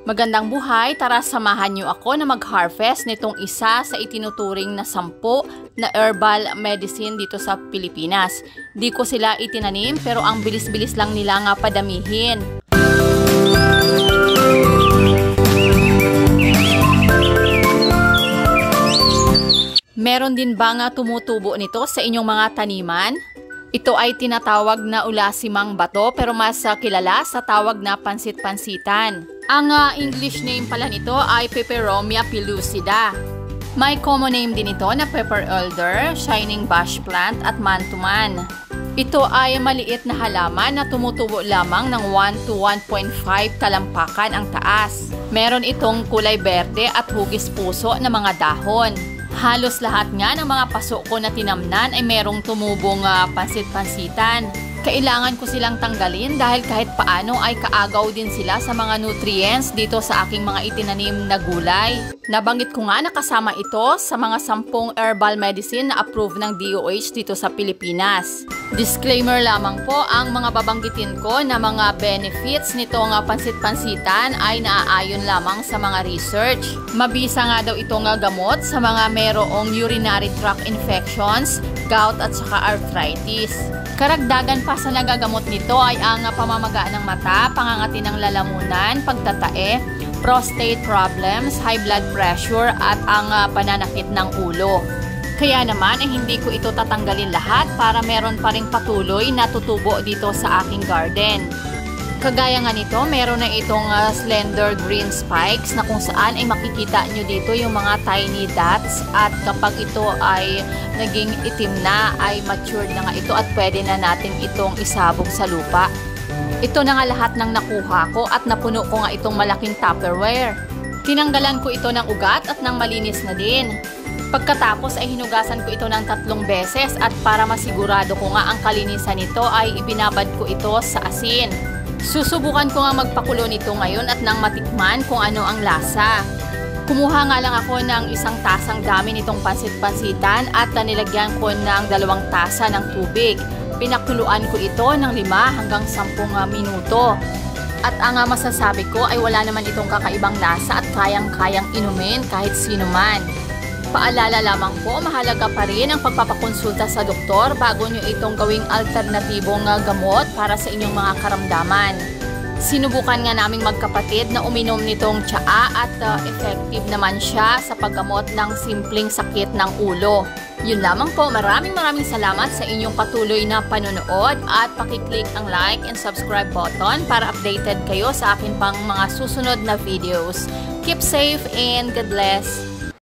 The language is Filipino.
Magandang buhay, tara samahan niyo ako na mag-harvest nitong isa sa itinuturing na 10 na herbal medicine dito sa Pilipinas. Di ko sila itinanim pero ang bilis-bilis lang nila nga padamihin. Meron din ba nga tumutubo nito sa inyong mga taniman? Ito ay tinatawag na ulasimang bato pero mas kilala sa tawag na pansit-pansitan. Ang English name pala nito ay Peperomia pellucida. May common name din ito na pepper elder, shining bush plant at mantuman. Ito ay maliit na halaman na tumutubo lamang ng 1 to 1.5 talampakan ang taas. Meron itong kulay berde at hugis puso na mga dahon. Halos lahat nga ng mga paso ko na tinamnan ay merong tumubong pansit-pansitan. Kailangan ko silang tanggalin dahil kahit paano ay kaagaw din sila sa mga nutrients dito sa aking mga itinanim na gulay. Nabanggit ko nga na kasama ito sa mga 10 herbal medicine na approved ng DOH dito sa Pilipinas. Disclaimer lamang po, ang mga babanggitin ko na mga benefits nitong pansit-pansitan ay naaayon lamang sa mga research. Mabisa nga daw itong gamot sa mga merong urinary tract infections, gout at saka arthritis. Karagdagan pa sa nagagamot nito ay ang pamamaga ng mata, pangangati ng lalamunan, pagtatae, prostate problems, high blood pressure at ang pananakit ng ulo. Kaya naman ay hindi ko ito tatanggalin lahat para meron pa ring patuloy na tutubo dito sa aking garden. Kagaya nga nito, meron na itong slender green spikes na kung saan ay makikita nyo dito yung mga tiny dots at kapag ito ay naging itim na ay matured na nga ito at pwede na natin itong isabog sa lupa. Ito na nga lahat ng nakuha ko at napuno ko nga itong malaking Tupperware. Tinanggalan ko ito ng ugat at ng malinis na din. Pagkatapos ay hinugasan ko ito ng 3 beses at para masigurado ko nga ang kalinisan nito ay ibinabad ko ito sa asin. Susubukan ko nga magpakulo nito ngayon at nang matikman kung ano ang lasa. Kumuha nga lang ako ng 1 tasang dami nitong pansit-pansitan at nilagyan ko ng 2 tasa ng tubig. Pinakuluan ko ito ng 5 hanggang 10 minuto. At ang masasabi ko ay wala naman itong kakaibang lasa at kayang-kayang inumin kahit sino man. Paalala lamang po, mahalaga pa rin ang pagpapakonsulta sa doktor bago nyo itong gawing alternatibong gamot para sa inyong mga karamdaman. Sinubukan nga naming magkapatid na uminom nitong tsaa at effective naman siya sa paggamot ng simpleng sakit ng ulo. Yun lamang po, maraming salamat sa inyong patuloy na panonood at pakiclick ang like and subscribe button para updated kayo sa akin pang mga susunod na videos. Keep safe and God bless!